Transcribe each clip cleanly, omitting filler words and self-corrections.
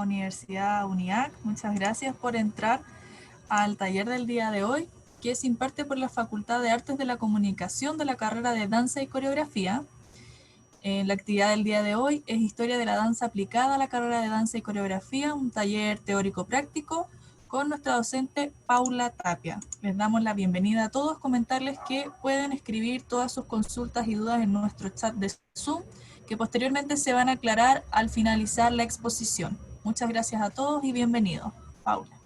Universidad UNIAC. Muchas gracias por entrar al taller del día de hoy, que se imparte por la Facultad de Artes de la Comunicación de la carrera de Danza y Coreografía. La actividad del día de hoy es Historia de la Danza aplicada a la carrera de Danza y Coreografía, un taller teórico-práctico con nuestra docente Paula Tapia. Les damos la bienvenida a todos, comentarles que pueden escribir todas sus consultas y dudas en nuestro chat de Zoom, que posteriormente se van a aclarar al finalizar la exposición. Muchas gracias a todos y bienvenidos. Paula.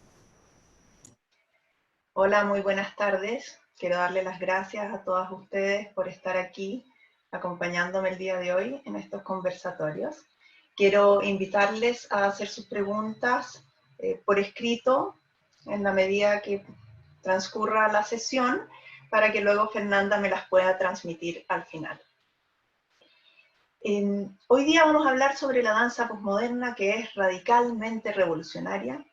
Hola, muy buenas tardes. Quiero darle las gracias a todas ustedes por estar aquí acompañándome el día de hoy en estos conversatorios. Quiero invitarles a hacer sus preguntas por escrito en la medida que transcurra la sesión para que luego Fernanda me las pueda transmitir al final. Hoy día vamos a hablar sobre la danza posmoderna, que es radicalmente revolucionaria,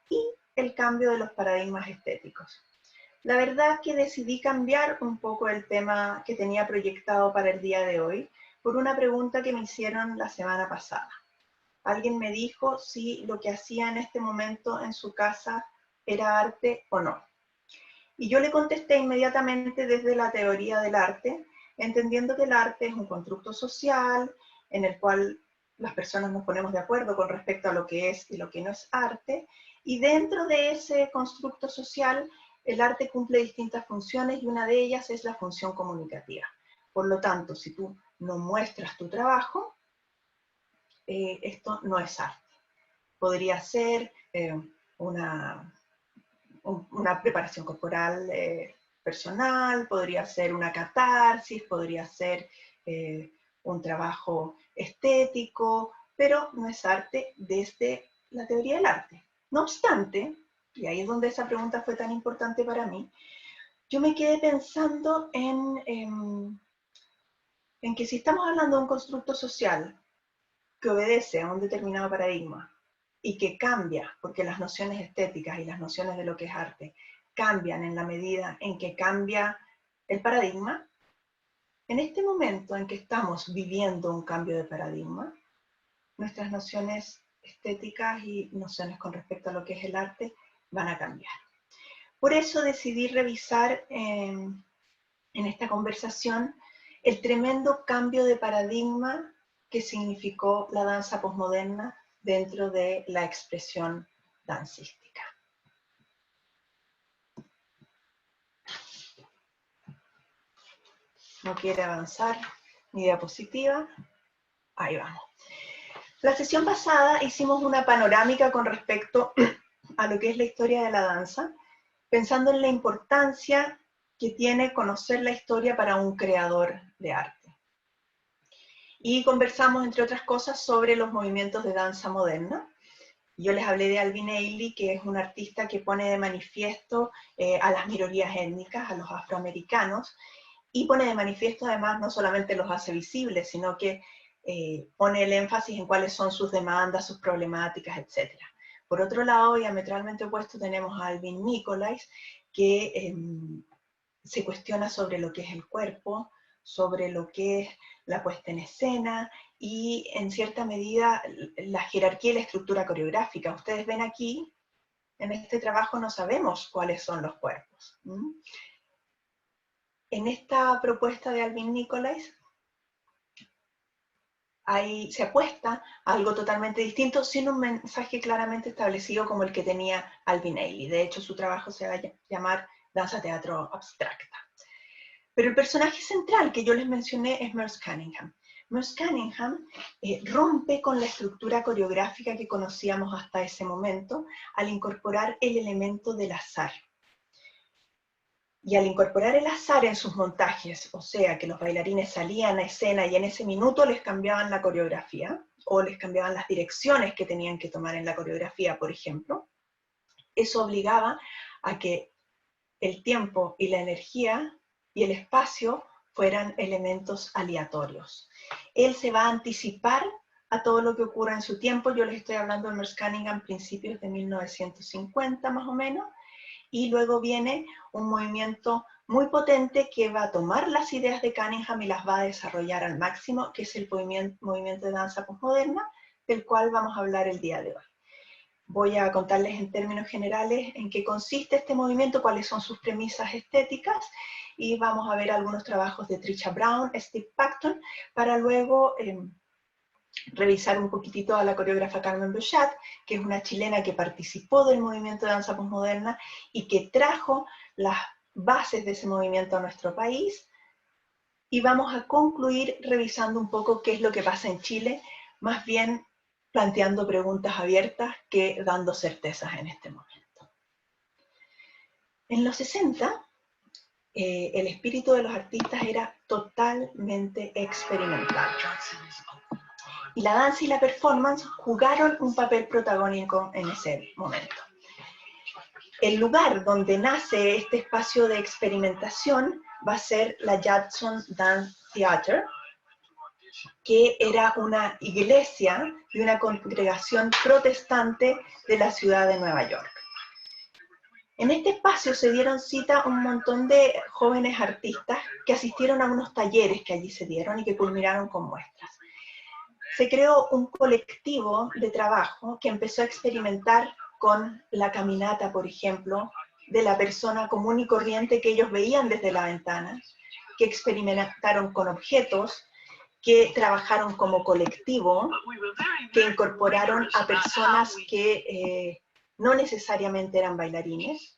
y el cambio de los paradigmas estéticos. La verdad que decidí cambiar un poco el tema que tenía proyectado para el día de hoy por una pregunta que me hicieron la semana pasada. Alguien me dijo si lo que hacía en este momento en su casa era arte o no. Y yo le contesté inmediatamente desde la teoría del arte, entendiendo que el arte es un constructo social en el cual las personas nos ponemos de acuerdo con respecto a lo que es y lo que no es arte, y dentro de ese constructo social el arte cumple distintas funciones y una de ellas es la función comunicativa. Por lo tanto, si tú no muestras tu trabajo, esto no es arte. Podría ser una preparación corporal personal, podría ser una catarsis, podría ser un trabajo estético, pero no es arte desde la teoría del arte. No obstante, y ahí es donde esa pregunta fue tan importante para mí, yo me quedé pensando en que si estamos hablando de un constructo social que obedece a un determinado paradigma y que cambia, porque las nociones estéticas y las nociones de lo que es arte cambian en la medida en que cambia el paradigma, en este momento en que estamos viviendo un cambio de paradigma, nuestras nociones estéticas y nociones con respecto a lo que es el arte van a cambiar. Por eso decidí revisar en esta conversación el tremendo cambio de paradigma que significó la danza posmoderna dentro de la expresión dancística. No quiere avanzar mi diapositiva. Ahí vamos. La sesión pasada hicimos una panorámica con respecto a lo que es la historia de la danza, pensando en la importancia que tiene conocer la historia para un creador de arte. Y conversamos, entre otras cosas, sobre los movimientos de danza moderna. Yo les hablé de Alvin Ailey, que es un artista que pone de manifiesto a las minorías étnicas, a los afroamericanos, y pone de manifiesto además no solamente los hace visibles, sino que pone el énfasis en cuáles son sus demandas, sus problemáticas, etc. Por otro lado, diametralmente opuesto, tenemos a Alvin Nicolais, que se cuestiona sobre lo que es el cuerpo, sobre lo que es la puesta en escena y en cierta medida la jerarquía y la estructura coreográfica. Ustedes ven aquí, en este trabajo no sabemos cuáles son los cuerpos. En esta propuesta de Alvin Nicolais se apuesta a algo totalmente distinto, sin un mensaje claramente establecido como el que tenía Alvin Ailey. De hecho, su trabajo se va a llamar danza teatro abstracta. Pero el personaje central que yo les mencioné es Merce Cunningham. Merce Cunningham rompe con la estructura coreográfica que conocíamos hasta ese momento al incorporar el elemento del azar. Y al incorporar el azar en sus montajes, o sea, que los bailarines salían a escena y en ese minuto les cambiaban la coreografía, o les cambiaban las direcciones que tenían que tomar en la coreografía, por ejemplo, eso obligaba a que el tiempo y la energía y el espacio fueran elementos aleatorios. Él se va a anticipar a todo lo que ocurra en su tiempo. Yo les estoy hablando de Merce Cunningham principios de 1950 más o menos, y luego viene un movimiento muy potente que va a tomar las ideas de Cunningham y las va a desarrollar al máximo, que es el movimiento de danza posmoderna, del cual vamos a hablar el día de hoy. Voy a contarles en términos generales en qué consiste este movimiento, cuáles son sus premisas estéticas, y vamos a ver algunos trabajos de Trisha Brown, Steve Pacton, para luego revisar un poquitito a la coreógrafa Carmen Beuchat, que es una chilena que participó del movimiento de danza posmoderna y que trajo las bases de ese movimiento a nuestro país. Y vamos a concluir revisando un poco qué es lo que pasa en Chile, más bien planteando preguntas abiertas que dando certezas en este momento. En los 60, el espíritu de los artistas era totalmente experimental. Y la danza y la performance jugaron un papel protagónico en ese momento. El lugar donde nace este espacio de experimentación va a ser la Judson Dance Theatre, que era una iglesia de una congregación protestante de la ciudad de Nueva York. En este espacio se dieron cita un montón de jóvenes artistas que asistieron a unos talleres que allí se dieron y que culminaron con muestras. Se creó un colectivo de trabajo que empezó a experimentar con la caminata, por ejemplo, de la persona común y corriente que ellos veían desde la ventana, que experimentaron con objetos, que trabajaron como colectivo, que incorporaron a personas que no necesariamente eran bailarines,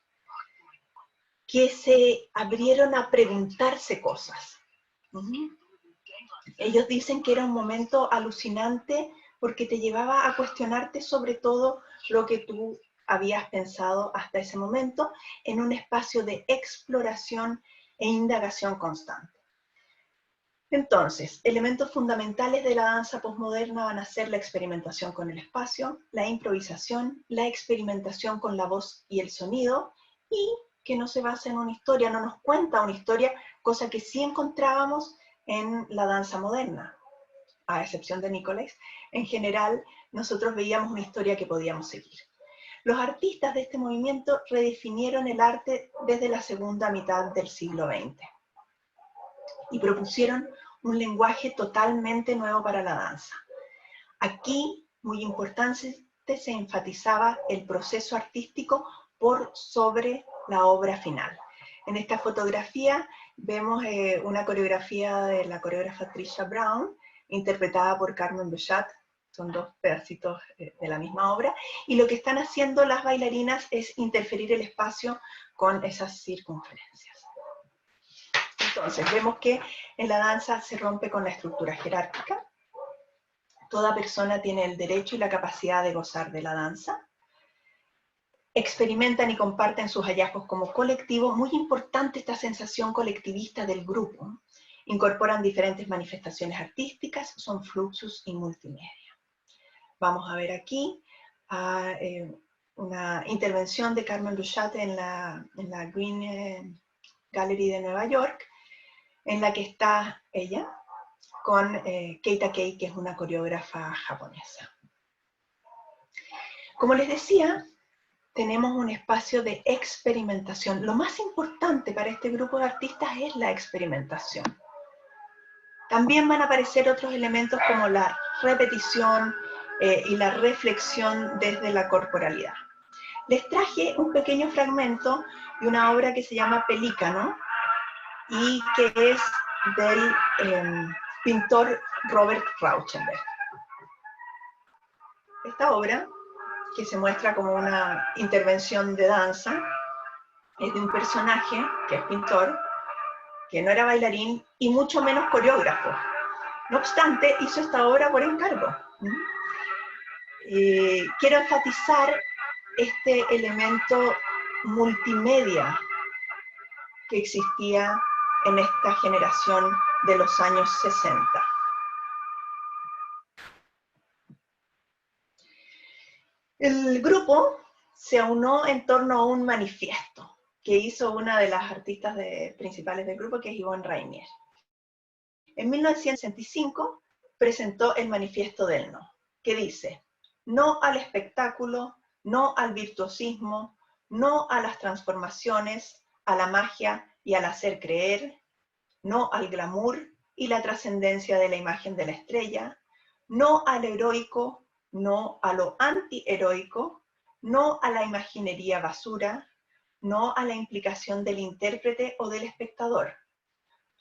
que se abrieron a preguntarse cosas. Ellos dicen que era un momento alucinante porque te llevaba a cuestionarte sobre todo lo que tú habías pensado hasta ese momento en un espacio de exploración e indagación constante. Entonces, elementos fundamentales de la danza posmoderna van a ser la experimentación con el espacio, la improvisación, la experimentación con la voz y el sonido, y que no se basa en una historia, no nos cuenta una historia, cosa que sí encontrábamos en la danza moderna, a excepción de Nicolás. En general, nosotros veíamos una historia que podíamos seguir. Los artistas de este movimiento redefinieron el arte desde la segunda mitad del siglo XX y propusieron un lenguaje totalmente nuevo para la danza. Aquí, muy importante, se enfatizaba el proceso artístico por sobre la obra final. En esta fotografía vemos una coreografía de la coreógrafa Trisha Brown, interpretada por Carmen Beuchat, son dos pedacitos de la misma obra, y lo que están haciendo las bailarinas es interferir el espacio con esas circunferencias. Entonces, vemos que en la danza se rompe con la estructura jerárquica. Toda persona tiene el derecho y la capacidad de gozar de la danza. Experimentan y comparten sus hallazgos como colectivo. Muy importante esta sensación colectivista del grupo. Incorporan diferentes manifestaciones artísticas, son fluxus y multimedia. Vamos a ver aquí una intervención de Carmen Beuchat en la Green Gallery de Nueva York, en la que está ella con Keita Kei, que es una coreógrafa japonesa. Como les decía, tenemos un espacio de experimentación. Lo más importante para este grupo de artistas es la experimentación. También van a aparecer otros elementos como la repetición y la reflexión desde la corporalidad. Les traje un pequeño fragmento de una obra que se llama Pelícano y que es del pintor Robert Rauschenberg. Esta obra, que se muestra como una intervención de danza, es de un personaje que es pintor, que no era bailarín y mucho menos coreógrafo. No obstante, hizo esta obra por encargo. Quiero enfatizar este elemento multimedia que existía en esta generación de los años 60. El grupo se aunó en torno a un manifiesto que hizo una de las artistas principales del grupo, que es Yvonne Rainier. En 1965 presentó el Manifiesto del No, que dice: no al espectáculo, no al virtuosismo, no a las transformaciones, a la magia y al hacer creer, no al glamour y la trascendencia de la imagen de la estrella, no al heroico, no a lo antiheroico, no a la imaginería basura, no a la implicación del intérprete o del espectador,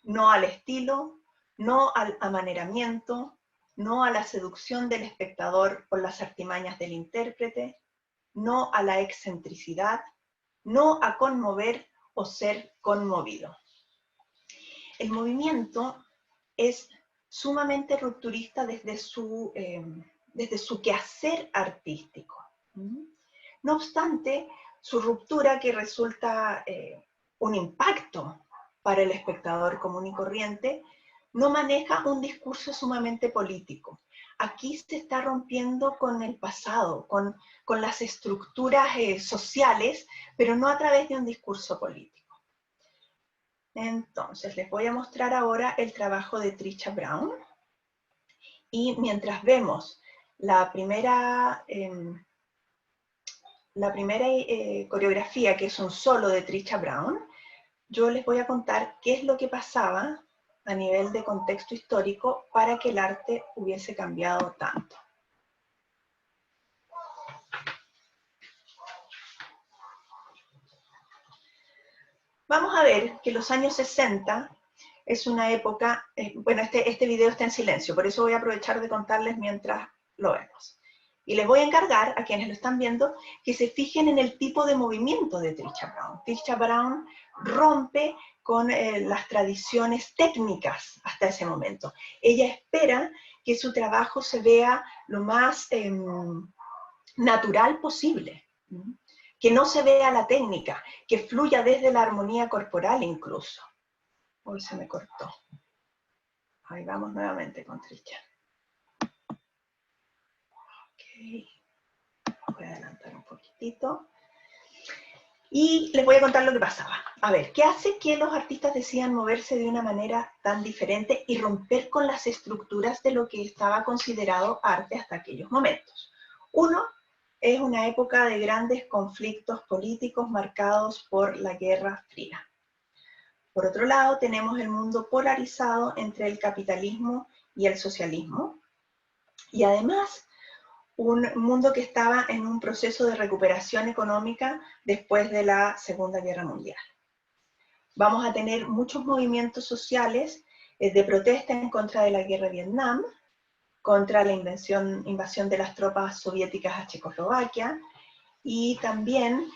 no al estilo, no al amaneramiento, no a la seducción del espectador por las artimañas del intérprete, no a la excentricidad, no a conmover o ser conmovido. El movimiento es sumamente rupturista desde su quehacer artístico. No obstante, su ruptura, que resulta un impacto para el espectador común y corriente, no maneja un discurso sumamente político. Aquí se está rompiendo con el pasado, con las estructuras sociales, pero no a través de un discurso político. Entonces, les voy a mostrar ahora el trabajo de Trisha Brown. Y mientras vemos la primera coreografía, que es un solo de Trisha Brown, yo les voy a contar qué es lo que pasaba a nivel de contexto histórico para que el arte hubiese cambiado tanto. Vamos a ver que los años 60 es una época, bueno, este video está en silencio, por eso voy a aprovechar de contarles mientras lo vemos. Y les voy a encargar a quienes lo están viendo que se fijen en el tipo de movimiento de Trisha Brown. Trisha Brown rompe con las tradiciones técnicas hasta ese momento. Ella espera que su trabajo se vea lo más natural posible, que no se vea la técnica, que fluya desde la armonía corporal incluso. Hoy se me cortó. Ahí vamos nuevamente con Trisha. Ok. Voy a adelantar un poquitito. Y les voy a contar lo que pasaba. A ver, ¿qué hace que los artistas decidan moverse de una manera tan diferente y romper con las estructuras de lo que estaba considerado arte hasta aquellos momentos? Uno, es una época de grandes conflictos políticos marcados por la Guerra Fría. Por otro lado, tenemos el mundo polarizado entre el capitalismo y el socialismo. Y además, un mundo que estaba en un proceso de recuperación económica después de la Segunda Guerra Mundial. Vamos a tener muchos movimientos sociales de protesta en contra de la guerra de Vietnam, contra la invasión de las tropas soviéticas a Checoslovaquia, y también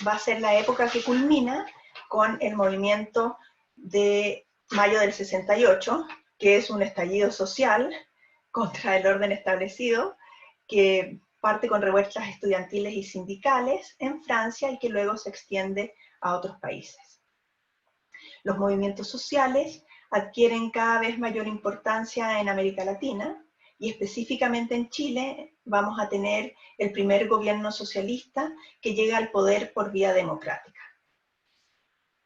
va a ser la época que culmina con el movimiento de mayo del 68, que es un estallido social contra el orden establecido, que parte con revueltas estudiantiles y sindicales en Francia y que luego se extiende a otros países. Los movimientos sociales adquieren cada vez mayor importancia en América Latina y específicamente en Chile vamos a tener el primer gobierno socialista que llega al poder por vía democrática.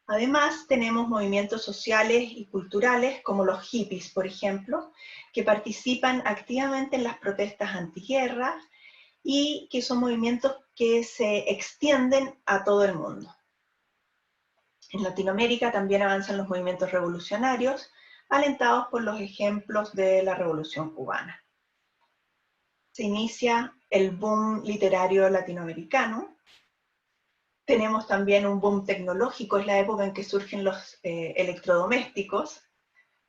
Además, tenemos movimientos sociales y culturales como los hippies, por ejemplo, que participan activamente en las protestas antiguerras y que son movimientos que se extienden a todo el mundo. En Latinoamérica también avanzan los movimientos revolucionarios, alentados por los ejemplos de la Revolución Cubana. Se inicia el boom literario latinoamericano. Tenemos también un boom tecnológico, es la época en que surgen los electrodomésticos,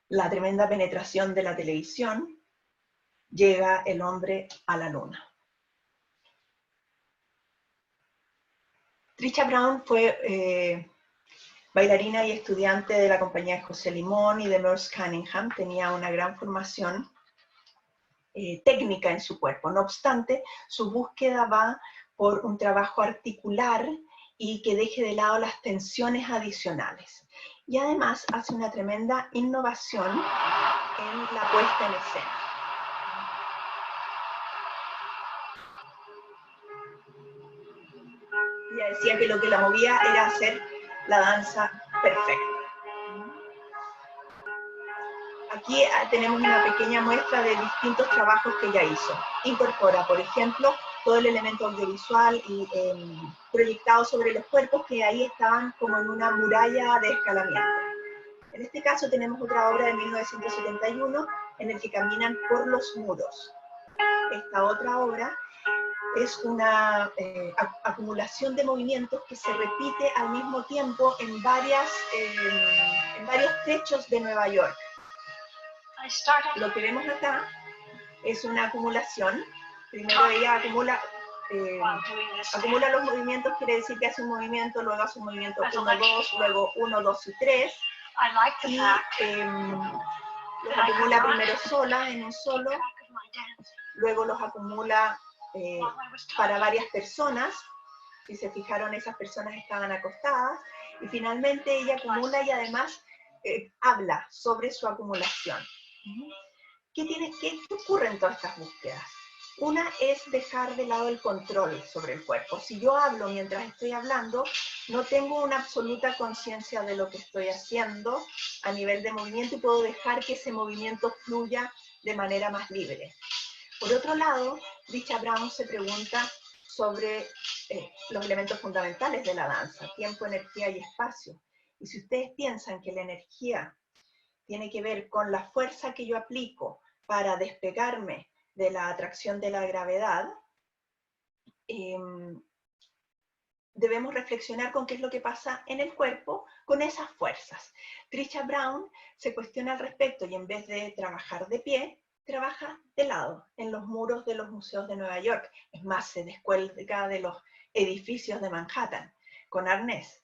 la tremenda penetración de la televisión, llega el hombre a la luna. Trisha Brown fue bailarina y estudiante de la compañía de José Limón y de Merce Cunningham, tenía una gran formación técnica en su cuerpo. No obstante, su búsqueda va por un trabajo articular y que deje de lado las tensiones adicionales. Y además hace una tremenda innovación en la puesta en escena. Ella decía que lo que la movía era hacer la danza perfecta. Aquí tenemos una pequeña muestra de distintos trabajos que ella hizo. Incorpora, por ejemplo, todo el elemento audiovisual y proyectado sobre los cuerpos que ahí estaban como en una muralla de escalamiento. En este caso tenemos otra obra de 1971 en el que caminan por los muros. Esta otra obra es una acumulación de movimientos que se repite al mismo tiempo en varios trechos de Nueva York. Lo que vemos acá es una acumulación. Primero ella acumula los movimientos, quiere decir que hace un movimiento, luego hace un movimiento 1, 2, luego 1, 2 y 3. Y los acumula primero sola, en un solo, luego los acumula para varias personas. Si se fijaron, esas personas estaban acostadas, y finalmente ella acumula y además habla sobre su acumulación. ¿Qué ocurre en todas estas búsquedas? Una es dejar de lado el control sobre el cuerpo. Si yo hablo mientras estoy hablando, no tengo una absoluta conciencia de lo que estoy haciendo a nivel de movimiento y puedo dejar que ese movimiento fluya de manera más libre. Por otro lado, Trisha Brown se pregunta sobre los elementos fundamentales de la danza: tiempo, energía y espacio. Y si ustedes piensan que la energía tiene que ver con la fuerza que yo aplico para despegarme de la atracción de la gravedad, debemos reflexionar con qué es lo que pasa en el cuerpo con esas fuerzas. Trisha Brown se cuestiona al respecto y en vez de trabajar de pie, trabaja de lado, en los muros de los museos de Nueva York. Es más, se descuelga de los edificios de Manhattan con arnés.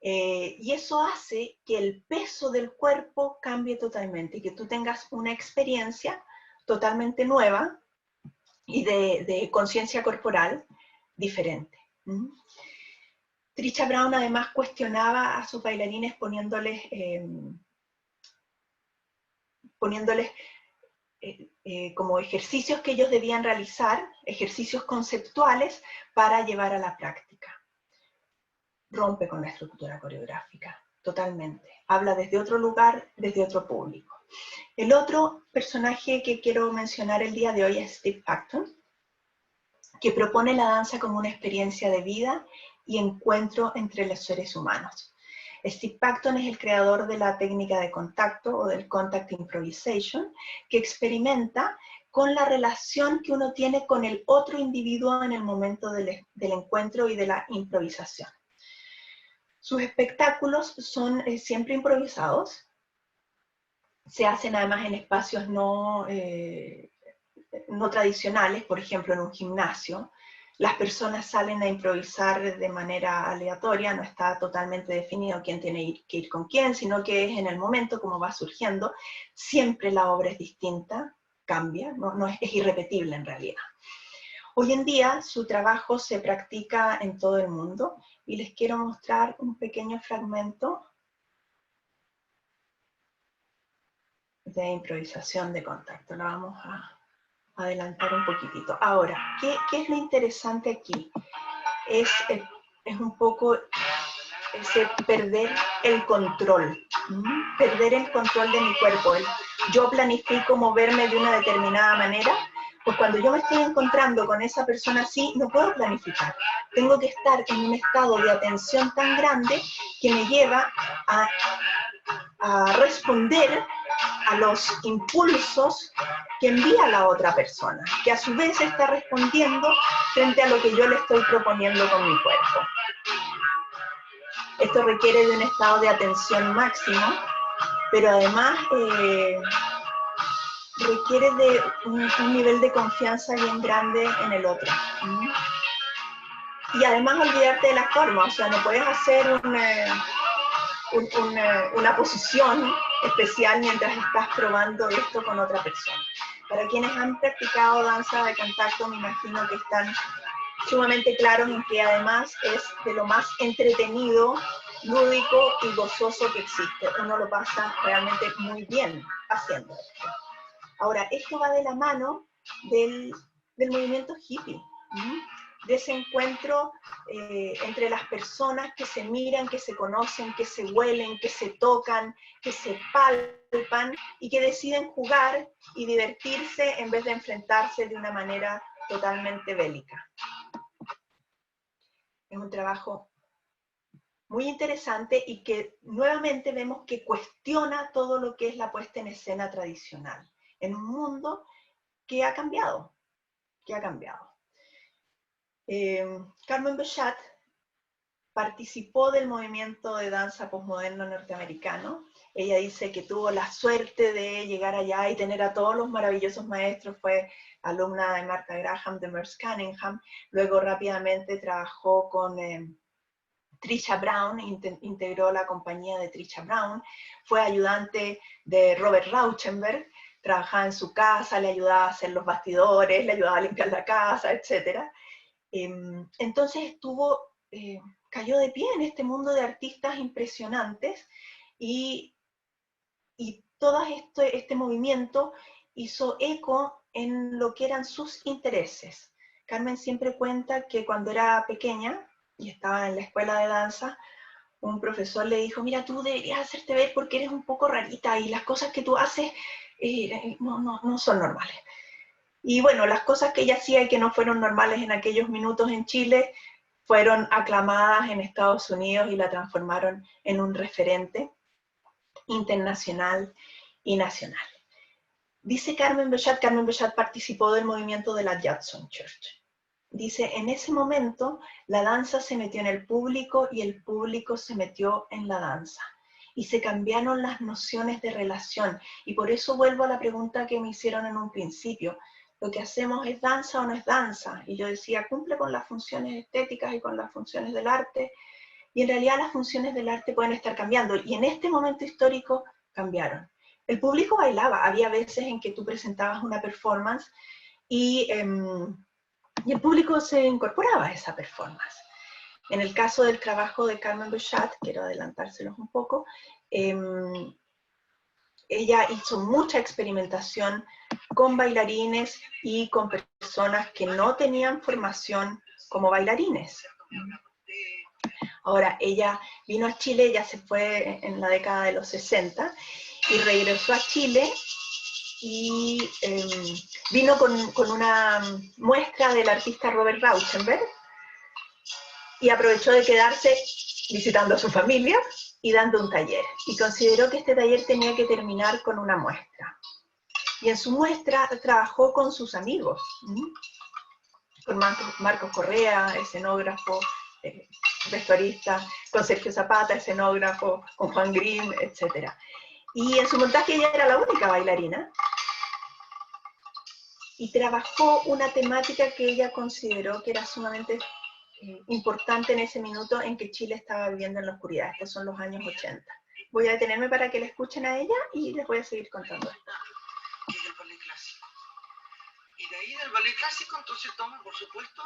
Y eso hace que el peso del cuerpo cambie totalmente y que tú tengas una experiencia totalmente nueva y de conciencia corporal diferente. Trisha Brown además cuestionaba a sus bailarines poniéndoles como ejercicios que ellos debían realizar, ejercicios conceptuales para llevar a la práctica. Rompe con la estructura coreográfica, totalmente. Habla desde otro lugar, desde otro público. El otro personaje que quiero mencionar el día de hoy es Steve Paxton, que propone la danza como una experiencia de vida y encuentro entre los seres humanos. Steve Paxton es el creador de la técnica de contacto o del contact improvisation, que experimenta con la relación que uno tiene con el otro individuo en el momento del encuentro y de la improvisación. Sus espectáculos son siempre improvisados, se hacen además en espacios no tradicionales, por ejemplo en un gimnasio. Las personas salen a improvisar de manera aleatoria, no está totalmente definido quién tiene que ir con quién, sino que es en el momento como va surgiendo. Siempre la obra es distinta, cambia, es irrepetible en realidad. Hoy en día su trabajo se practica en todo el mundo y les quiero mostrar un pequeño fragmento de improvisación de contacto. Lo vamos a adelantar un poquitito. Ahora, ¿qué es lo interesante aquí? Es un poco ese perder el control, perder el control de mi cuerpo. Yo planifico moverme de una determinada manera, pues cuando yo me estoy encontrando con esa persona así, no puedo planificar. Tengo que estar en un estado de atención tan grande que me lleva a responder a los impulsos que envía la otra persona, que a su vez está respondiendo frente a lo que yo le estoy proponiendo con mi cuerpo. Esto requiere de un estado de atención máximo, pero además requiere de un nivel de confianza bien grande en el otro. Y además olvidarte de la forma, o sea, no puedes hacer una posición especial mientras estás probando esto con otra persona. Para quienes han practicado danza de contacto, me imagino que están sumamente claros en que además es de lo más entretenido, lúdico y gozoso que existe. Uno lo pasa realmente muy bien haciendo esto. Ahora, esto va de la mano del movimiento hippie, de ese encuentro entre las personas que se miran, que se conocen, que se huelen, que se tocan, que se palpan y que deciden jugar y divertirse en vez de enfrentarse de una manera totalmente bélica. Es un trabajo muy interesante y que nuevamente vemos que cuestiona todo lo que es la puesta en escena tradicional, en un mundo que ha cambiado, Carmen Bechat participó del movimiento de danza posmoderno norteamericano. Ella dice que tuvo la suerte de llegar allá y tener a todos los maravillosos maestros. Fue alumna de Martha Graham, de Merce Cunningham. Luego rápidamente trabajó con Trisha Brown, integró la compañía de Trisha Brown. Fue ayudante de Robert Rauschenberg. Trabajaba en su casa, le ayudaba a hacer los bastidores, le ayudaba a limpiar la casa, etc. Entonces cayó de pie en este mundo de artistas impresionantes y todo este movimiento hizo eco en lo que eran sus intereses. Carmen siempre cuenta que cuando era pequeña y estaba en la escuela de danza, un profesor le dijo, mira, tú deberías hacerte ver porque eres un poco rarita y las cosas que tú haces no son normales. Y bueno, las cosas que ella hacía y que no fueron normales en aquellos minutos en Chile fueron aclamadas en Estados Unidos y la transformaron en un referente internacional y nacional. Dice Carmen Bechat participó del movimiento de la Judson Church. Dice, en ese momento la danza se metió en el público y el público se metió en la danza. Y se cambiaron las nociones de relación. Y por eso vuelvo a la pregunta que me hicieron en un principio. ¿Lo que hacemos es danza o no es danza? Y yo decía, cumple con las funciones estéticas y con las funciones del arte. Y en realidad las funciones del arte pueden estar cambiando. Y en este momento histórico cambiaron. El público bailaba. Había veces en que tú presentabas una performance y el público se incorporaba a esa performance. En el caso del trabajo de Carmen Bechat, quiero adelantárselos un poco, ella hizo mucha experimentación con bailarines y con personas que no tenían formación como bailarines. Ahora, ella vino a Chile, ella se fue en la década de los 60 y regresó a Chile y vino con una muestra del artista Robert Rauschenberg y aprovechó de quedarse visitando a su familia y dando un taller. Y consideró que este taller tenía que terminar con una muestra. Y en su muestra trabajó con sus amigos, con Marcos Correa, escenógrafo, vestuarista, con Sergio Zapata, escenógrafo, con Juan Grimm, etc. Y en su montaje ella era la única bailarina. Y trabajó una temática que ella consideró que era sumamente importante en ese minuto en que Chile estaba viviendo en la oscuridad. Estos son los años 80. Voy a detenerme para que la escuchen a ella y les voy a seguir contando esto. Y del ballet clásico. Y de ahí del ballet clásico entonces toma, por supuesto,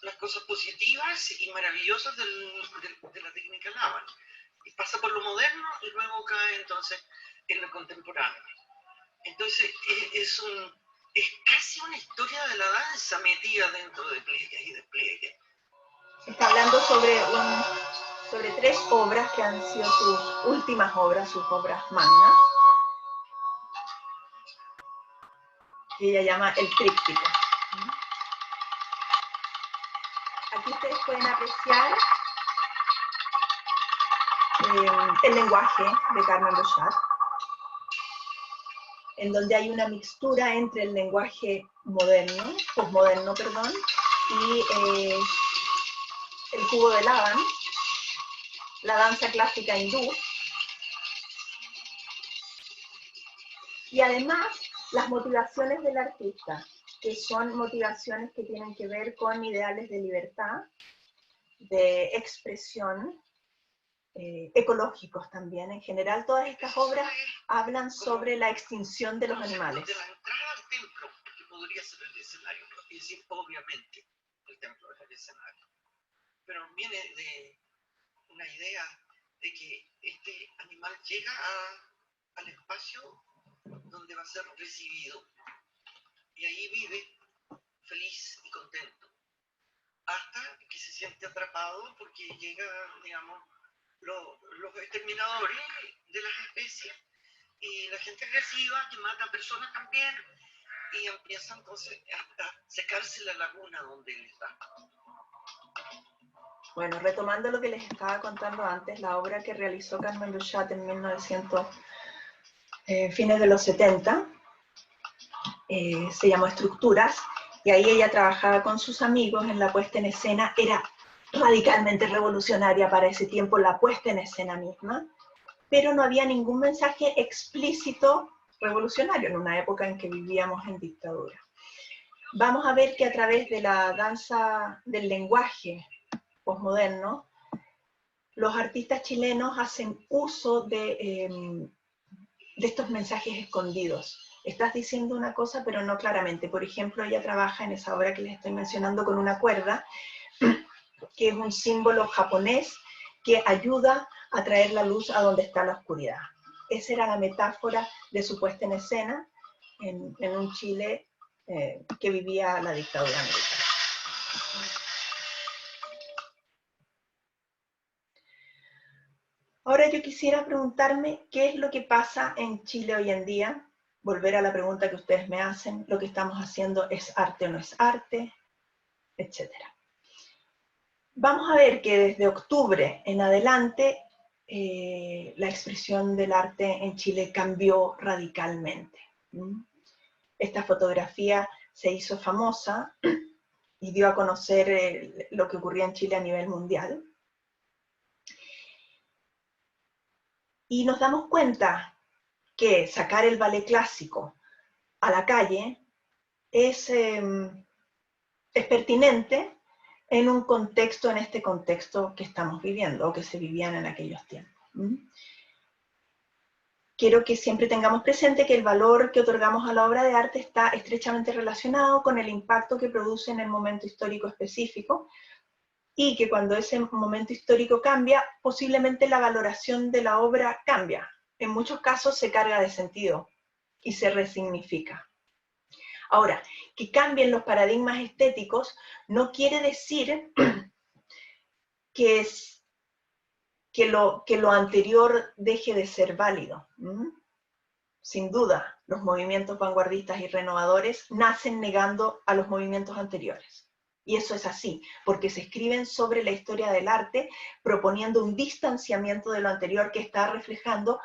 las cosas positivas y maravillosas de la técnica Laban. Y pasa por lo moderno y luego cae entonces en lo contemporáneo. Entonces es casi una historia de la danza metida dentro de pliegues y despliegues. Está hablando sobre 3 obras que han sido sus últimas obras, sus obras magnas, que ella llama el tríptico. Aquí ustedes pueden apreciar el lenguaje de Carmen Bechat, en donde hay una mixtura entre el lenguaje posmoderno, y el cubo de Laban, la danza clásica hindú, y además las motivaciones del artista, que son motivaciones que tienen que ver con ideales de libertad, de expresión, ecológicos también. En general, todas estas obras hablan sobre la extinción de los animales. De la entrada al templo, que podría ser el escenario, es decir, obviamente el templo es el escenario, pero viene de una idea de que este animal llega al espacio donde va a ser recibido y ahí vive feliz y contento hasta que se siente atrapado porque llega, digamos, los exterminadores de las especies y la gente agresiva que mata a personas también y empieza entonces a secarse la laguna donde él está. Bueno, retomando lo que les estaba contando antes, la obra que realizó Carmen Bechat en 1900, fines de los 70, se llamó Estructuras, y ahí ella trabajaba con sus amigos en la puesta en escena. Era radicalmente revolucionaria para ese tiempo la puesta en escena misma, pero no había ningún mensaje explícito revolucionario en una época en que vivíamos en dictadura. Vamos a ver que a través de la danza del lenguaje posmoderno, los artistas chilenos hacen uso de estos mensajes escondidos. Estás diciendo una cosa, pero no claramente. Por ejemplo, ella trabaja en esa obra que les estoy mencionando con una cuerda, que es un símbolo japonés que ayuda a traer la luz a donde está la oscuridad. Esa era la metáfora de su puesta en escena en un Chile que vivía la dictadura militar. Ahora yo quisiera preguntarme qué es lo que pasa en Chile hoy en día. Volver a la pregunta que ustedes me hacen, ¿lo que estamos haciendo es arte o no es arte? Etcétera. Vamos a ver que desde octubre en adelante la expresión del arte en Chile cambió radicalmente. Esta fotografía se hizo famosa y dio a conocer lo que ocurría en Chile a nivel mundial. Y nos damos cuenta que sacar el ballet clásico a la calle es pertinente en un contexto, en este contexto que estamos viviendo o que se vivían en aquellos tiempos. Quiero que siempre tengamos presente que el valor que otorgamos a la obra de arte está estrechamente relacionado con el impacto que produce en el momento histórico específico, y que cuando ese momento histórico cambia, posiblemente la valoración de la obra cambia. En muchos casos se carga de sentido y se resignifica. Ahora, que cambien los paradigmas estéticos no quiere decir que lo anterior deje de ser válido. Sin duda, los movimientos vanguardistas y renovadores nacen negando a los movimientos anteriores. Y eso es así, porque se escriben sobre la historia del arte, proponiendo un distanciamiento de lo anterior que está reflejando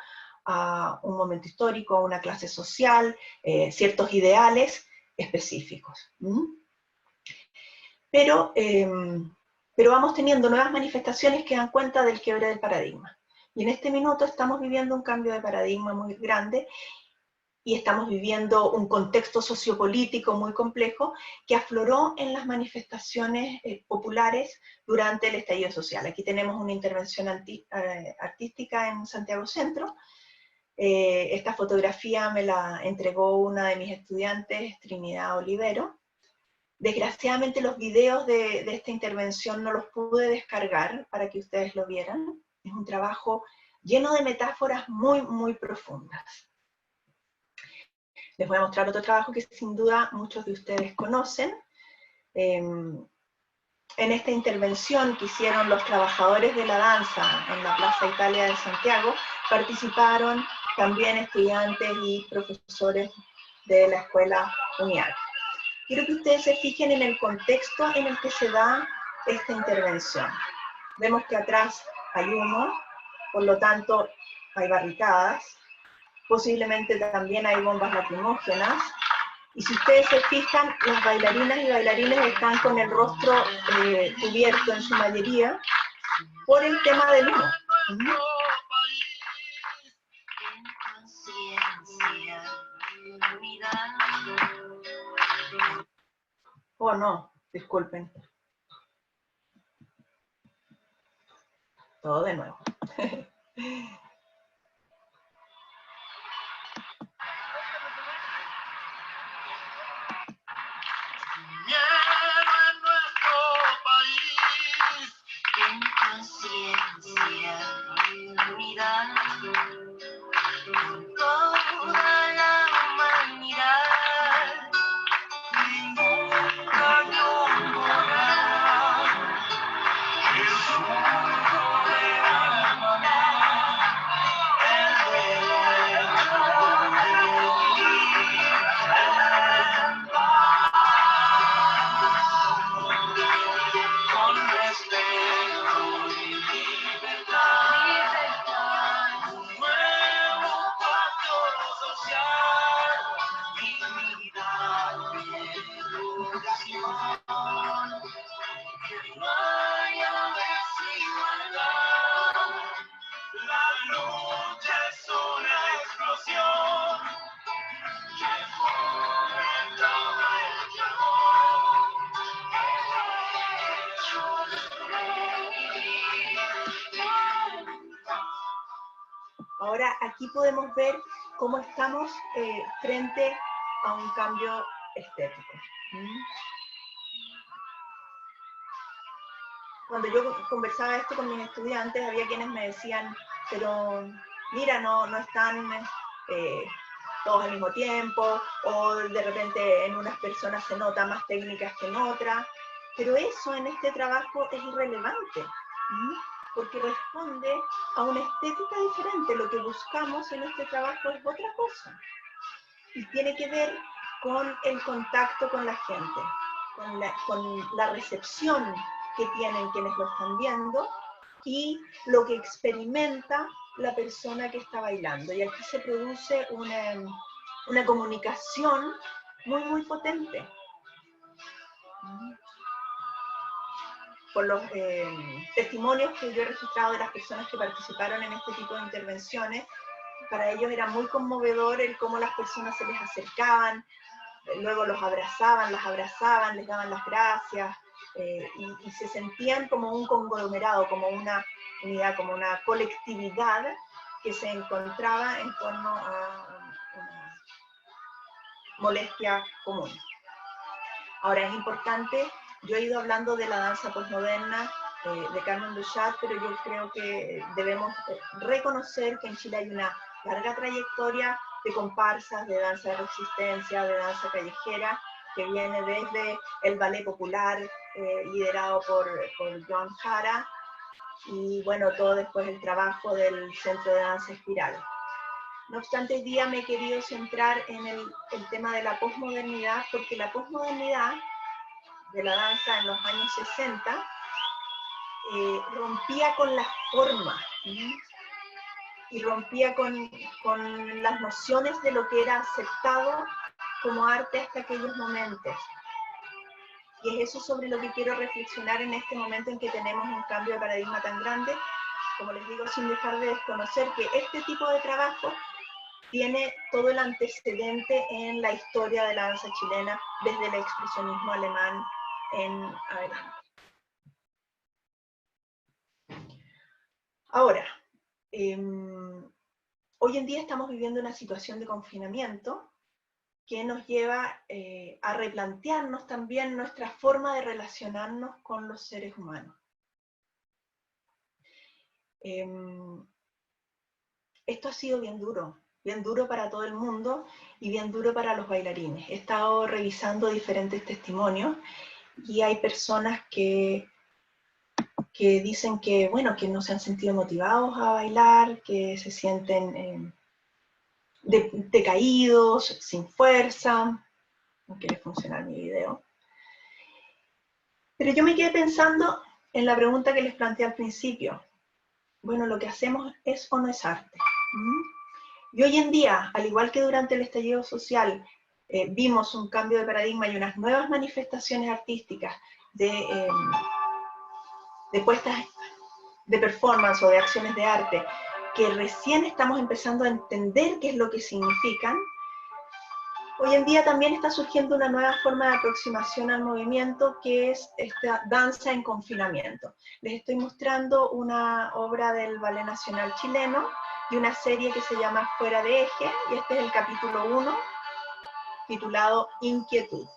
a un momento histórico, a una clase social, ciertos ideales específicos. Pero vamos teniendo nuevas manifestaciones que dan cuenta del quiebre del paradigma. Y en este minuto estamos viviendo un cambio de paradigma muy grande, y estamos viviendo un contexto sociopolítico muy complejo que afloró en las manifestaciones populares durante el estallido social. Aquí tenemos una intervención artística en Santiago Centro. Esta fotografía me la entregó una de mis estudiantes, Trinidad Olivero. Desgraciadamente los videos de esta intervención no los pude descargar para que ustedes lo vieran. Es un trabajo lleno de metáforas muy, muy profundas. Les voy a mostrar otro trabajo que sin duda muchos de ustedes conocen. En esta intervención que hicieron los trabajadores de la danza en la Plaza Italia de Santiago, participaron también estudiantes y profesores de la Escuela UNIAC. Quiero que ustedes se fijen en el contexto en el que se da esta intervención. Vemos que atrás hay humo, por lo tanto hay barricadas, posiblemente también hay bombas lacrimógenas, y si ustedes se fijan, las bailarinas y bailarines están con el rostro cubierto en su mayoría por el tema del humo. Oh no, disculpen. Todo de nuevo. Ahora aquí podemos ver cómo estamos frente a un cambio estético. Cuando yo conversaba esto con mis estudiantes, había quienes me decían, pero mira, no están todos al mismo tiempo, o de repente en unas personas se nota más técnicas que en otras, pero eso en este trabajo es irrelevante, porque responde a una estética diferente. Lo que buscamos en este trabajo es otra cosa, y tiene que ver con el contacto con la gente, con la recepción que tienen quienes lo están viendo y lo que experimenta la persona que está bailando. Y aquí se produce una comunicación muy, muy potente. Por los testimonios que yo he registrado de las personas que participaron en este tipo de intervenciones, para ellos era muy conmovedor el cómo las personas se les acercaban, luego los abrazaban, las abrazaban, les daban las gracias, y se sentían como un conglomerado, como una unidad, como una colectividad que se encontraba en torno a una molestia común. Ahora es importante, yo he ido hablando de la danza postmoderna de Carmen Duchat, pero yo creo que debemos reconocer que en Chile hay una larga trayectoria de comparsas, de danza de resistencia, de danza callejera, que viene desde el ballet popular, liderado por Joan Jara, y bueno, todo después el trabajo del Centro de Danza Espiral. No obstante, hoy día me he querido centrar en el tema de la posmodernidad, porque la posmodernidad de la danza en los años 60 rompía con las formas, y rompía con las nociones de lo que era aceptado como arte hasta aquellos momentos. Y es eso sobre lo que quiero reflexionar en este momento en que tenemos un cambio de paradigma tan grande, como les digo, sin dejar de desconocer que este tipo de trabajo tiene todo el antecedente en la historia de la danza chilena desde el expresionismo alemán en adelante. Ahora, hoy en día estamos viviendo una situación de confinamiento que nos lleva a replantearnos también nuestra forma de relacionarnos con los seres humanos. Esto ha sido bien duro para todo el mundo y bien duro para los bailarines. He estado revisando diferentes testimonios y hay personas que dicen que, bueno, que no se han sentido motivados a bailar, que se sienten decaídos, sin fuerza. No quiere funcionar mi video. Pero yo me quedé pensando en la pregunta que les planteé al principio. Bueno, ¿lo que hacemos es o no es arte? Y hoy en día, al igual que durante el estallido social, vimos un cambio de paradigma y unas nuevas manifestaciones artísticas de puestas de performance o de acciones de arte, que recién estamos empezando a entender qué es lo que significan. Hoy en día también está surgiendo una nueva forma de aproximación al movimiento, que es esta danza en confinamiento. Les estoy mostrando una obra del Ballet Nacional Chileno, de una serie que se llama Fuera de Eje, y este es el capítulo 1, titulado Inquietud.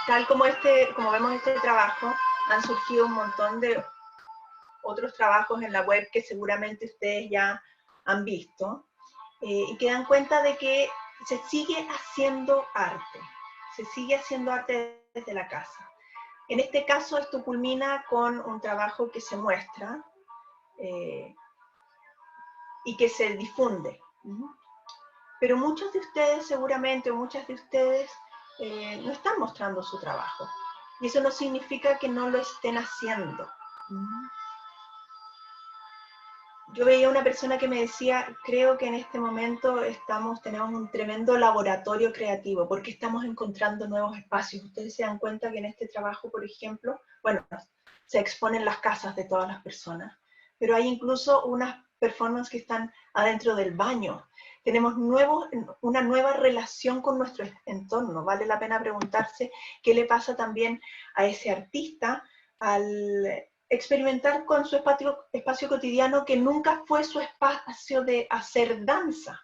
Tal como vemos este trabajo, han surgido un montón de otros trabajos en la web que seguramente ustedes ya han visto, y que dan cuenta de que se sigue haciendo arte desde la casa. En este caso esto culmina con un trabajo que se muestra y que se difunde. Pero muchos de ustedes seguramente, o muchas de ustedes, no están mostrando su trabajo. Y eso no significa que no lo estén haciendo. Yo veía una persona que me decía, creo que en este momento tenemos un tremendo laboratorio creativo, porque estamos encontrando nuevos espacios. Ustedes se dan cuenta que en este trabajo, por ejemplo, bueno, se exponen las casas de todas las personas, pero hay incluso unas performances que están adentro del baño. Tenemos una nueva relación con nuestro entorno. Vale la pena preguntarse qué le pasa también a ese artista al experimentar con su espacio cotidiano que nunca fue su espacio de hacer danza.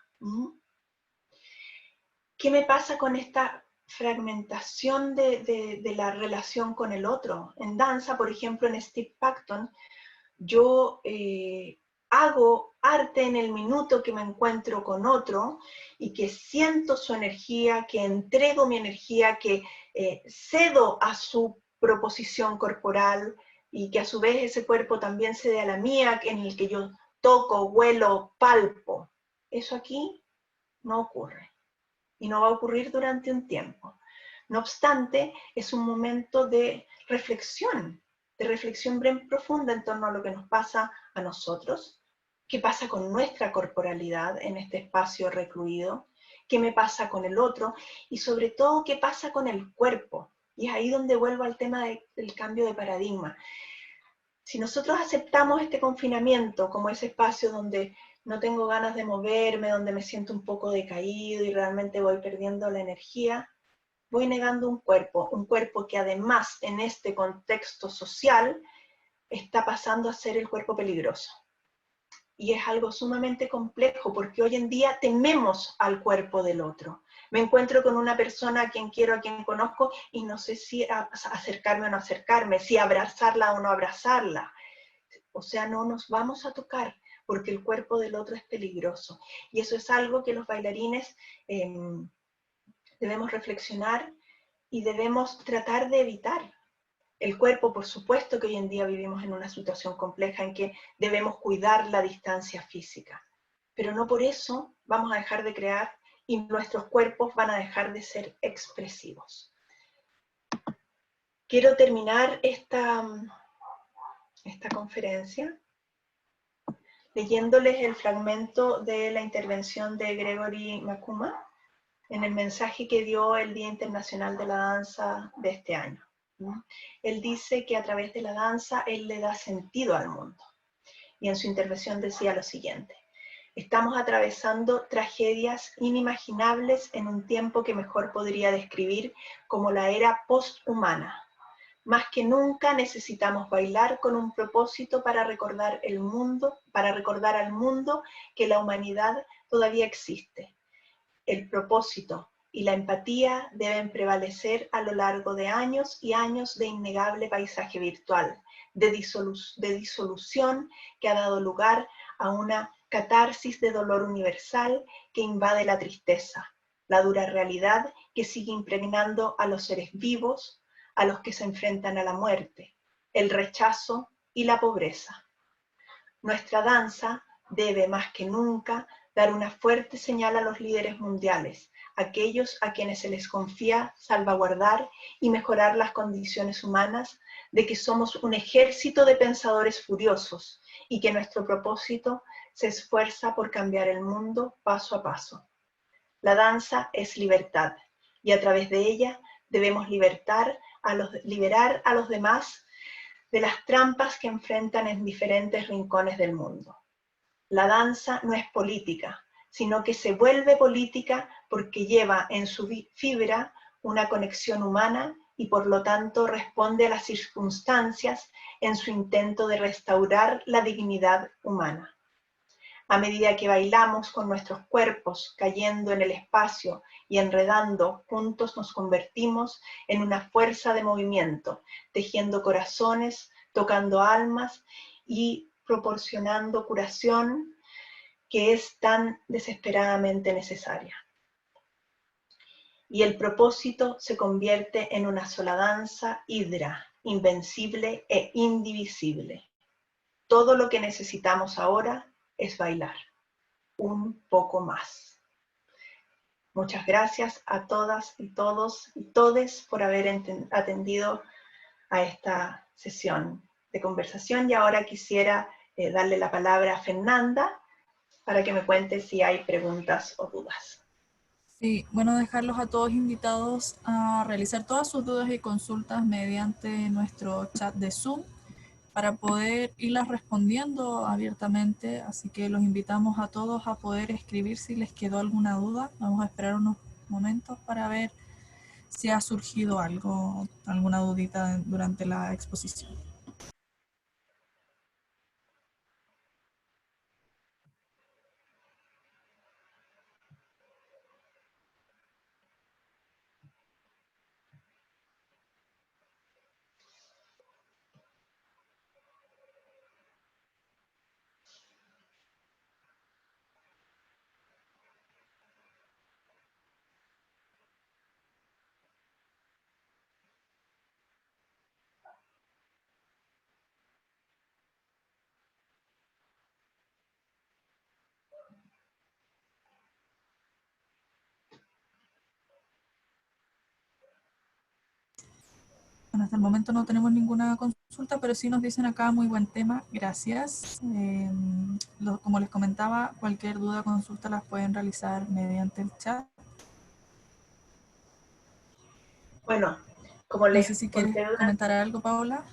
¿Qué me pasa con esta fragmentación de la relación con el otro? En danza, por ejemplo, en Steve Paxton, yo hago arte en el minuto que me encuentro con otro y que siento su energía, que entrego mi energía, que cedo a su proposición corporal y que a su vez ese cuerpo también cede a la mía, en el que yo toco, huelo, palpo. Eso aquí no ocurre y no va a ocurrir durante un tiempo. No obstante, es un momento de reflexión bien profunda en torno a lo que nos pasa a nosotros, qué pasa con nuestra corporalidad en este espacio recluido, qué me pasa con el otro y sobre todo qué pasa con el cuerpo. Y es ahí donde vuelvo al tema del cambio de paradigma. Si nosotros aceptamos este confinamiento como ese espacio donde no tengo ganas de moverme, donde me siento un poco decaído y realmente voy perdiendo la energía, voy negando un cuerpo que además en este contexto social está pasando a ser el cuerpo peligroso. Y es algo sumamente complejo porque hoy en día tememos al cuerpo del otro. Me encuentro con una persona a quien quiero, a quien conozco, y no sé si acercarme o no acercarme, si abrazarla o no abrazarla. O sea, no nos vamos a tocar porque el cuerpo del otro es peligroso. Y eso es algo que los bailarines debemos reflexionar y debemos tratar de evitar. El cuerpo, por supuesto que hoy en día vivimos en una situación compleja en que debemos cuidar la distancia física, pero no por eso vamos a dejar de crear y nuestros cuerpos van a dejar de ser expresivos. Quiero terminar esta conferencia leyéndoles el fragmento de la intervención de Gregory Makuma en el mensaje que dio el Día Internacional de la Danza de este año. Él dice que a través de la danza él le da sentido al mundo. Y en su intervención decía lo siguiente: estamos atravesando tragedias inimaginables en un tiempo que mejor podría describir como la era posthumana. Más que nunca necesitamos bailar con un propósito para recordar al mundo que la humanidad todavía existe. El propósito y la empatía deben prevalecer a lo largo de años y años de innegable paisaje virtual, de disolución que ha dado lugar a una catarsis de dolor universal que invade la tristeza, la dura realidad que sigue impregnando a los seres vivos, a los que se enfrentan a la muerte, el rechazo y la pobreza. Nuestra danza debe más que nunca dar una fuerte señal a los líderes mundiales, aquellos a quienes se les confía salvaguardar y mejorar las condiciones humanas, de que somos un ejército de pensadores furiosos y que nuestro propósito se esfuerza por cambiar el mundo paso a paso. La danza es libertad y a través de ella debemos liberar a los demás de las trampas que enfrentan en diferentes rincones del mundo. La danza no es política, sino que se vuelve política porque lleva en su fibra una conexión humana y por lo tanto responde a las circunstancias en su intento de restaurar la dignidad humana. A medida que bailamos con nuestros cuerpos cayendo en el espacio y enredando, juntos nos convertimos en una fuerza de movimiento, tejiendo corazones, tocando almas y proporcionando curación que es tan desesperadamente necesaria. Y el propósito se convierte en una sola danza hidra, invencible e indivisible. Todo lo que necesitamos ahora es bailar un poco más. Muchas gracias a todas y todos y todes por haber atendido a esta sesión de conversación, y ahora quisiera darle la palabra a Fernanda para que me cuente si hay preguntas o dudas. Sí, bueno, dejarlos a todos invitados a realizar todas sus dudas y consultas mediante nuestro chat de Zoom para poder irlas respondiendo abiertamente, así que los invitamos a todos a poder escribir si les quedó alguna duda. Vamos a esperar unos momentos para ver si ha surgido algo, alguna dudita durante la exposición. Bueno, hasta el momento no tenemos ninguna consulta, pero sí nos dicen acá muy buen tema, gracias. Como les comentaba, cualquier duda o consulta las pueden realizar mediante el chat. Bueno, como No les sé si quieres conté durante... comentar algo, Paola.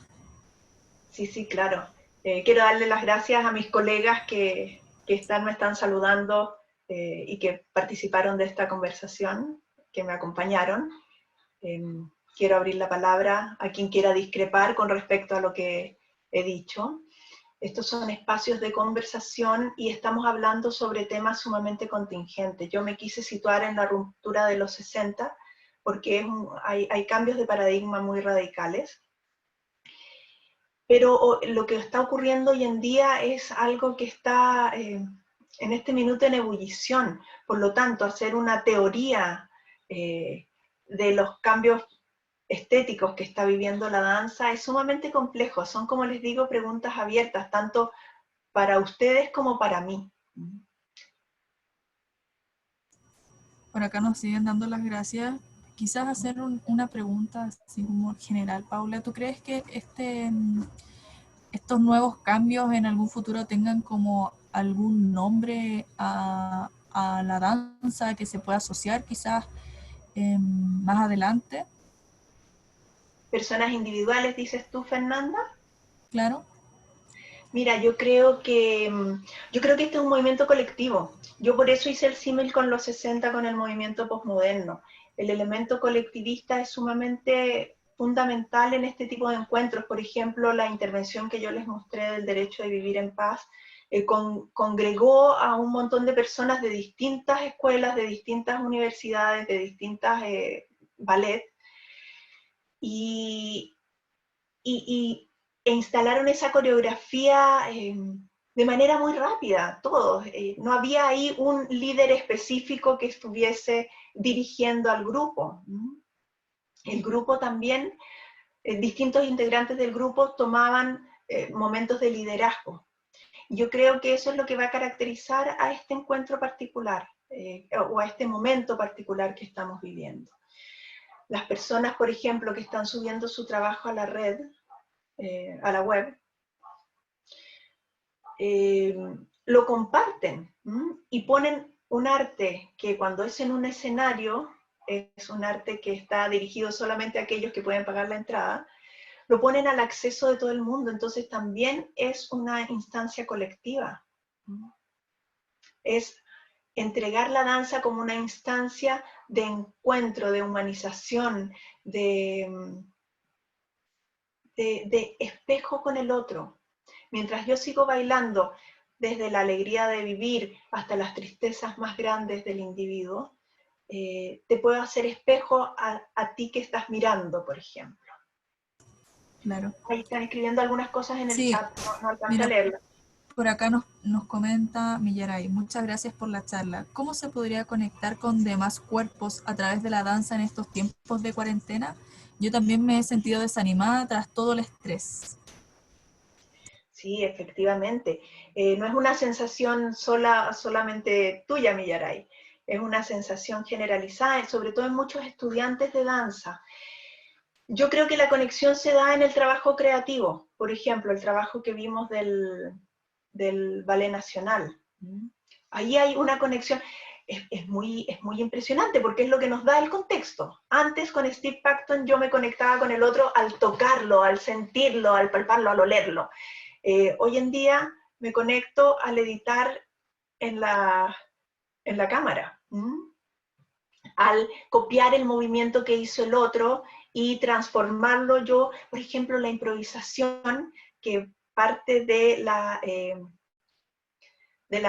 Sí, claro. Quiero darle las gracias a mis colegas que me están saludando y que participaron de esta conversación, que me acompañaron. Quiero abrir la palabra a quien quiera discrepar con respecto a lo que he dicho. Estos son espacios de conversación y estamos hablando sobre temas sumamente contingentes. Yo me quise situar en la ruptura de los 60 porque hay cambios de paradigma muy radicales. Pero lo que está ocurriendo hoy en día es algo que está en este minuto en ebullición. Por lo tanto, hacer una teoría de los cambios estéticos que está viviendo la danza es sumamente complejo. Son, como les digo, preguntas abiertas, tanto para ustedes como para mí. Por acá nos siguen dando las gracias. Quizás hacer una pregunta así como general, Paula. ¿Tú crees que estos nuevos cambios en algún futuro tengan como algún nombre a la danza que se pueda asociar quizás más adelante? Personas individuales, dices tú, Fernanda. Claro. Mira, yo creo que este es un movimiento colectivo. Yo por eso hice el símil con los 60, con el movimiento posmoderno. El elemento colectivista es sumamente fundamental en este tipo de encuentros. Por ejemplo, la intervención que yo les mostré del derecho de vivir en paz congregó a un montón de personas de distintas escuelas, de distintas universidades, de distintas ballet, y e instalaron esa coreografía de manera muy rápida, todos. No había ahí un líder específico que estuviese dirigiendo al grupo. El grupo también, distintos integrantes del grupo tomaban momentos de liderazgo. Yo creo que eso es lo que va a caracterizar a este encuentro particular, o a este momento particular que estamos viviendo. Las personas, por ejemplo, que están subiendo su trabajo a la red, a la web, lo comparten y ponen un arte que cuando es en un escenario, es un arte que está dirigido solamente a aquellos que pueden pagar la entrada, lo ponen al acceso de todo el mundo, entonces también es una instancia colectiva. Es entregar la danza como una instancia de encuentro, de humanización, de espejo con el otro. Mientras yo sigo bailando desde la alegría de vivir hasta las tristezas más grandes del individuo, te puedo hacer espejo a ti que estás mirando, por ejemplo. Claro. Ahí están escribiendo algunas cosas en el Sí, chat, no alcancé a mira, leerlas. por acá nos comenta Millaray, muchas gracias por la charla. ¿Cómo se podría conectar con demás cuerpos a través de la danza en estos tiempos de cuarentena? Yo también me he sentido desanimada tras todo el estrés. Sí, efectivamente. No es una sensación solamente tuya, Millaray. Es una sensación generalizada, sobre todo en muchos estudiantes de danza. Yo creo que la conexión se da en el trabajo creativo. Por ejemplo, el trabajo que vimos del Ballet Nacional. Ahí hay una conexión. Es muy impresionante porque es lo que nos da el contexto. Antes con Steve Paxton yo me conectaba con el otro al tocarlo, al sentirlo, al palparlo, al olerlo. Hoy en día me conecto al editar en la cámara, al copiar el movimiento que hizo el otro y transformarlo yo. Por ejemplo, la improvisación, que parte de la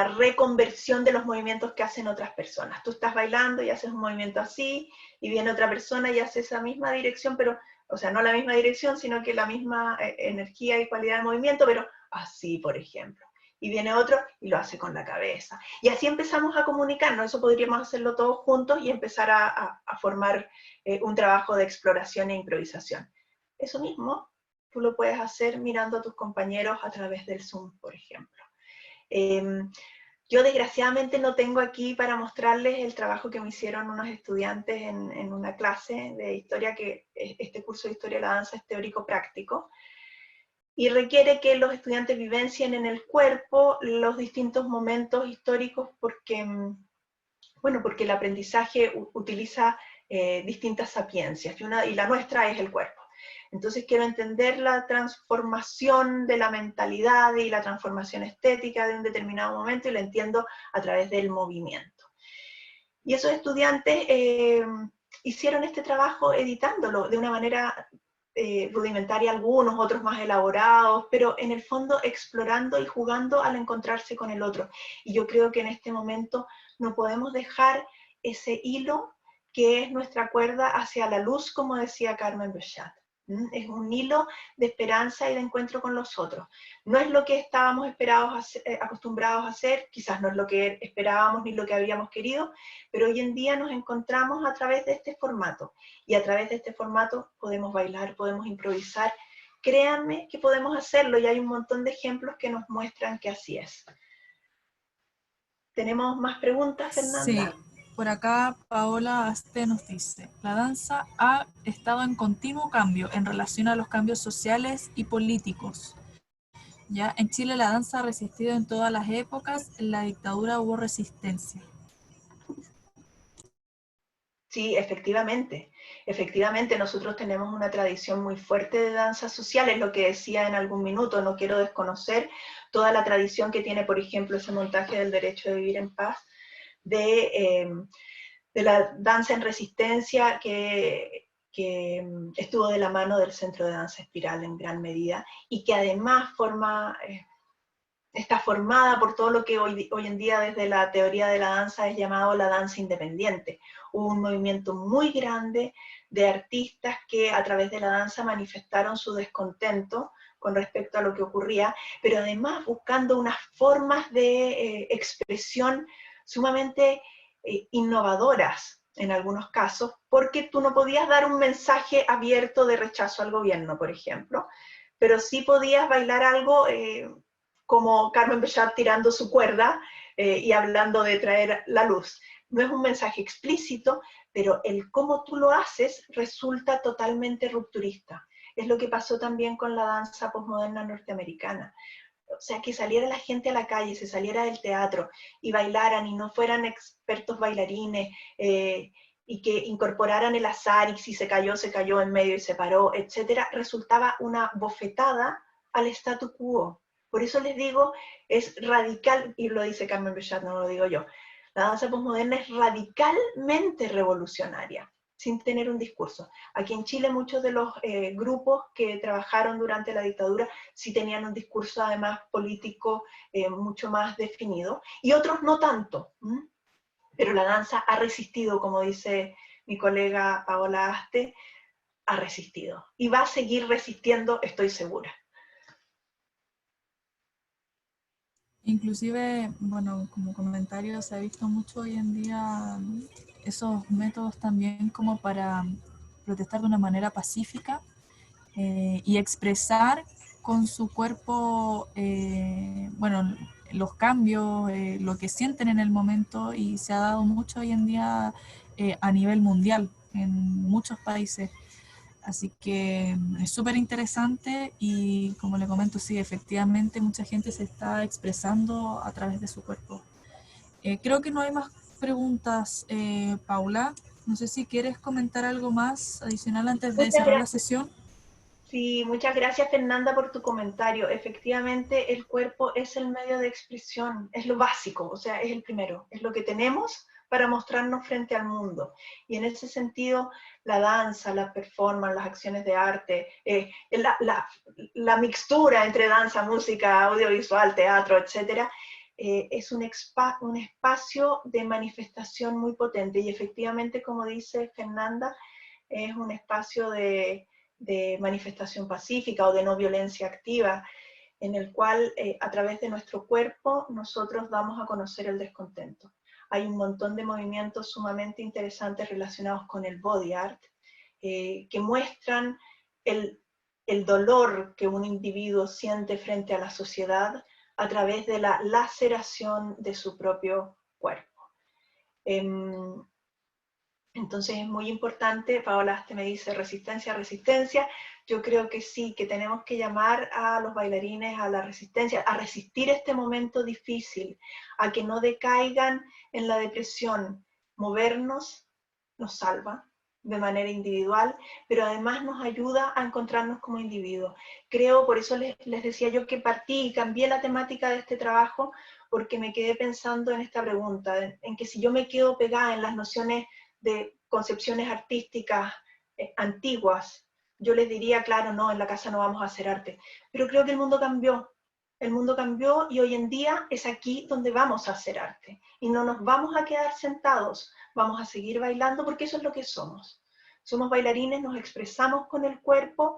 reconversión de los movimientos que hacen otras personas. Tú estás bailando y haces un movimiento así, y viene otra persona y hace esa misma dirección, pero, o sea, no la misma dirección, sino que la misma energía y cualidad de movimiento, pero así, por ejemplo. Y viene otro y lo hace con la cabeza. Y así empezamos a comunicarnos. Eso podríamos hacerlo todos juntos y empezar a formar un trabajo de exploración e improvisación. Eso mismo tú lo puedes hacer mirando a tus compañeros a través del Zoom, por ejemplo. Yo desgraciadamente no tengo aquí para mostrarles el trabajo que me hicieron unos estudiantes en una clase de historia, que este curso de historia de la danza es teórico-práctico, y requiere que los estudiantes vivencien en el cuerpo los distintos momentos históricos porque, bueno, porque el aprendizaje utiliza distintas sapiencias, y la nuestra es el cuerpo. Entonces quiero entender la transformación de la mentalidad y la transformación estética de un determinado momento, y la entiendo a través del movimiento. Y esos estudiantes hicieron este trabajo editándolo de una manera rudimentaria, algunos, otros más elaborados, pero en el fondo explorando y jugando al encontrarse con el otro. Y yo creo que en este momento no podemos dejar ese hilo que es nuestra cuerda hacia la luz, como decía Carmen Bechat. Es un hilo de esperanza y de encuentro con los otros. No es lo que estábamos acostumbrados a hacer, quizás no es lo que esperábamos ni lo que habíamos querido, pero hoy en día nos encontramos a través de este formato, y a través de este formato podemos bailar, podemos improvisar. Créanme que podemos hacerlo, y hay un montón de ejemplos que nos muestran que así es. ¿Tenemos más preguntas, Fernanda? Sí. Por acá Paola Aste nos dice: la danza ha estado en continuo cambio en relación a los cambios sociales y políticos. ¿Ya? En Chile la danza ha resistido en todas las épocas, en la dictadura hubo resistencia. Sí, efectivamente. Efectivamente, nosotros tenemos una tradición muy fuerte de danza social, es lo que decía en algún minuto, no quiero desconocer toda la tradición que tiene, por ejemplo, ese montaje del derecho de vivir en paz, de la danza en resistencia que estuvo de la mano del Centro de Danza Espiral en gran medida, y que además está formada por todo lo que hoy en día desde la teoría de la danza es llamado la danza independiente. Hubo un movimiento muy grande de artistas que a través de la danza manifestaron su descontento con respecto a lo que ocurría, pero además buscando unas formas de expresión sumamente innovadoras en algunos casos, porque tú no podías dar un mensaje abierto de rechazo al gobierno, por ejemplo, pero sí podías bailar algo como Carmen Bechat tirando su cuerda y hablando de traer la luz. No es un mensaje explícito, pero el cómo tú lo haces resulta totalmente rupturista. Es lo que pasó también con la danza posmoderna norteamericana. O sea, que saliera la gente a la calle, se saliera del teatro y bailaran y no fueran expertos bailarines, y que incorporaran el azar, y si se cayó en medio y se paró, etcétera, resultaba una bofetada al statu quo. Por eso les digo, es radical, y lo dice Carmen Bechat, no lo digo yo, la danza posmoderna es radicalmente revolucionaria, sin tener un discurso. Aquí en Chile muchos de los grupos que trabajaron durante la dictadura sí tenían un discurso además político mucho más definido, y otros no tanto. Pero la danza ha resistido, como dice mi colega Paola Aste, ha resistido. Y va a seguir resistiendo, estoy segura. Inclusive, bueno, como comentario, se ha visto mucho hoy en día esos métodos también como para protestar de una manera pacífica y expresar con su cuerpo, bueno, los cambios, lo que sienten en el momento, y se ha dado mucho hoy en día a nivel mundial, en muchos países. Así que es súper interesante y como le comento, sí, efectivamente mucha gente se está expresando a través de su cuerpo. Creo que no hay más preguntas, Paula. No sé si quieres comentar algo más adicional antes de Muchas cerrar la gracias. sesión. Sí, muchas gracias Fernanda por tu comentario. Efectivamente, el cuerpo es el medio de expresión, es lo básico, o sea, es el primero, es lo que tenemos para mostrarnos frente al mundo. Y en ese sentido, la danza, la performance, las acciones de arte, la mixtura entre danza, música, audiovisual, teatro, etcétera, es un espacio de manifestación muy potente. Y efectivamente, como dice Fernanda, es un espacio de manifestación pacífica o de no violencia activa, en el cual a través de nuestro cuerpo nosotros damos a conocer el descontento. Hay un montón de movimientos sumamente interesantes relacionados con el body art, que muestran el dolor que un individuo siente frente a la sociedad a través de la laceración de su propio cuerpo. Entonces es muy importante, Paola me dice resistencia, resistencia. Yo creo que sí, que tenemos que llamar a los bailarines a la resistencia, a resistir este momento difícil, a que no decaigan en la depresión. Movernos nos salva de manera individual, pero además nos ayuda a encontrarnos como individuos. Creo, por eso les decía yo que partí y cambié la temática de este trabajo, porque me quedé pensando en esta pregunta, en que si yo me quedo pegada en las nociones de concepciones artísticas antiguas, yo les diría, claro, no, en la casa no vamos a hacer arte. Pero creo que el mundo cambió y hoy en día es aquí donde vamos a hacer arte. Y no nos vamos a quedar sentados, vamos a seguir bailando porque eso es lo que somos. Somos bailarines, nos expresamos con el cuerpo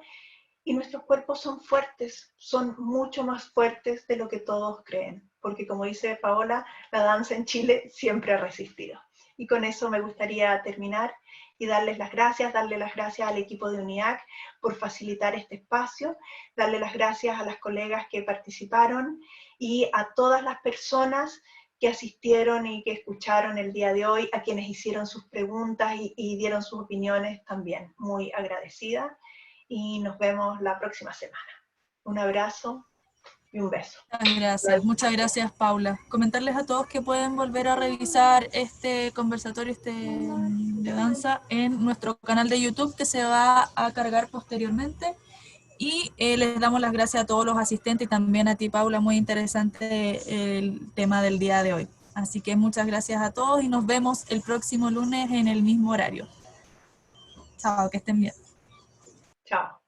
y nuestros cuerpos son fuertes, son mucho más fuertes de lo que todos creen. Porque como dice Paola, la danza en Chile siempre ha resistido. Y con eso me gustaría terminar y darle las gracias al equipo de UNIAC por facilitar este espacio, darle las gracias a las colegas que participaron y a todas las personas que asistieron y que escucharon el día de hoy, a quienes hicieron sus preguntas y dieron sus opiniones también. Muy agradecida y nos vemos la próxima semana. Un abrazo y un beso. Muchas gracias Paula. Comentarles a todos que pueden volver a revisar este conversatorio de danza en nuestro canal de YouTube que se va a cargar posteriormente y les damos las gracias a todos los asistentes y también a ti Paula, muy interesante el tema del día de hoy. Así que muchas gracias a todos y nos vemos el próximo lunes en el mismo horario. Chao, que estén bien. Chao.